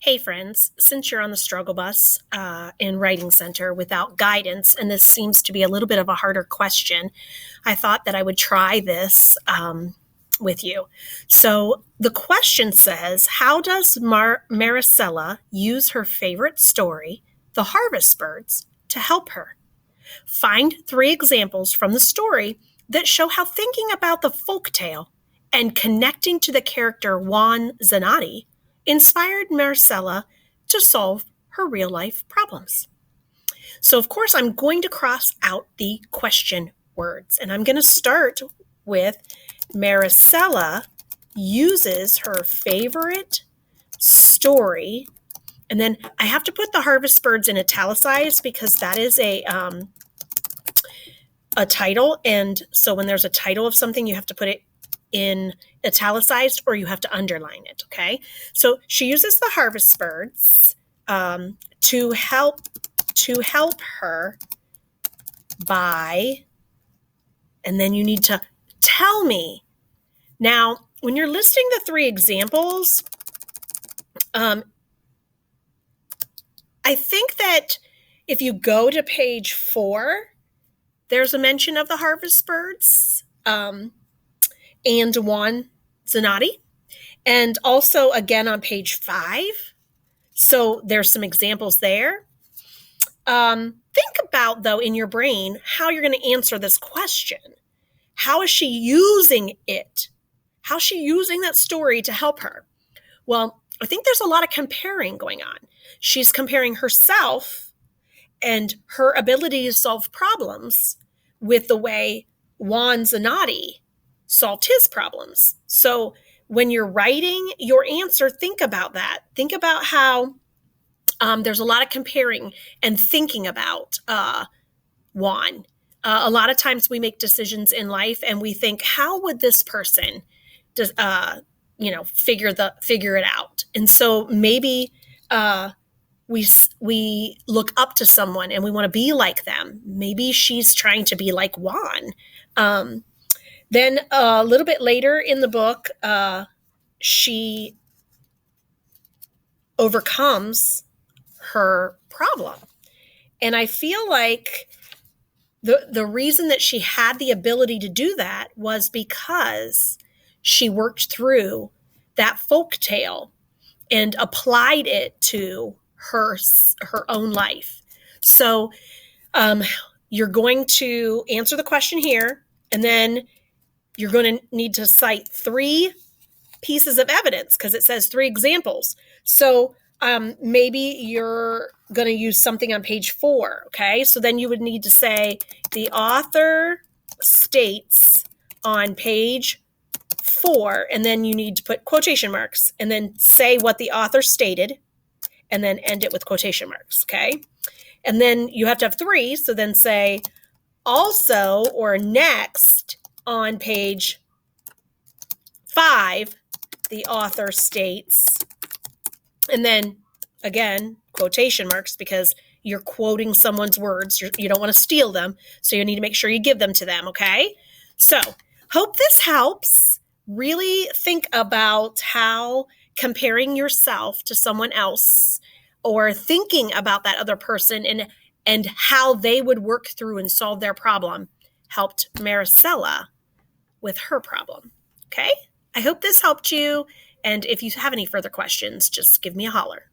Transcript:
Hey, friends, since you're on the struggle bus in Writing Center without guidance, and this seems to be a little bit of a harder question, I thought that I would try this with you. So the question says, how does Maricela use her favorite story, The Harvest Birds, to help her? Find 3 examples from the story that show how thinking about the folktale and connecting to the character Juan Zanotti inspired Maricela to solve her real life problems. So, of course, I'm going to cross out the question words, and I'm going to start with Maricela uses her favorite story, and then I have to put the harvest birds in italicized because that is a title, and so when there's a title of something, you have to put it in italicized or you have to underline it, okay? So she uses the harvest birds to help her by, and then you need to tell me. Now, when you're listing the 3 examples, I think that if you go to page 4, there's a mention of the harvest birds and Juan Zanotti, and also again on page 5. So there's some examples there. Think about, though, in your brain, how you're going to answer this question. How is she using it? How's she using that story to help her? Well, I think there's a lot of comparing going on. She's comparing herself and her ability to solve problems with the way Juan Zanotti solved his problems. So when you're writing your answer, think about that. Think about how there's a lot of comparing and thinking about Juan. A lot of times we make decisions in life and we think, how would this person figure it out? And so maybe we look up to someone and we want to be like them. Maybe she's trying to be like Juan. Then a little bit later in the book, she overcomes her problem. And I feel like the reason that she had the ability to do that was because she worked through that folk tale and applied it to her own life. So you're going to answer the question here, and then you're going to need to cite 3 pieces of evidence because it says 3 examples. So maybe you're going to use something on page 4, okay? So then you would need to say, the author states on page 4, and then you need to put quotation marks, and then say what the author stated, and then end it with quotation marks, okay? And then you have to have 3, so then say, also or next on page 5, the author states, and then again, quotation marks, because you're quoting someone's words. You don't want to steal them, so you need to make sure you give them to them, okay? So, hope this helps. Really think about how comparing yourself to someone else or thinking about that other person and how they would work through and solve their problem helped Maricela with her problem, okay? I hope this helped you, and if you have any further questions, just give me a holler.